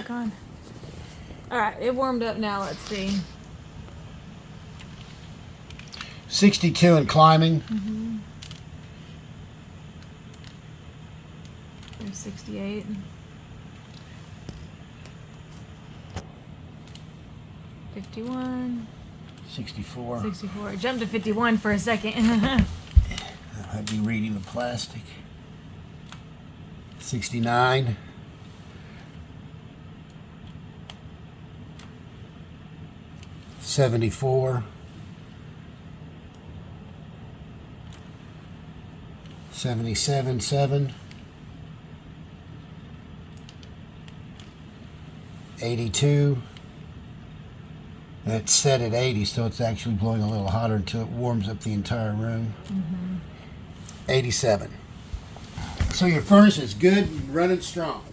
back on. Alright, it warmed up now. Let's see. 62 and climbing. There's 68. 51. 64. 64. It jumped to 51 for a second. I'd be reading the plastic. 69. 74. 77.7. 82. That's set at 80, so it's actually blowing a little hotter until it warms up the entire room. 87. So your furnace is good and running strong.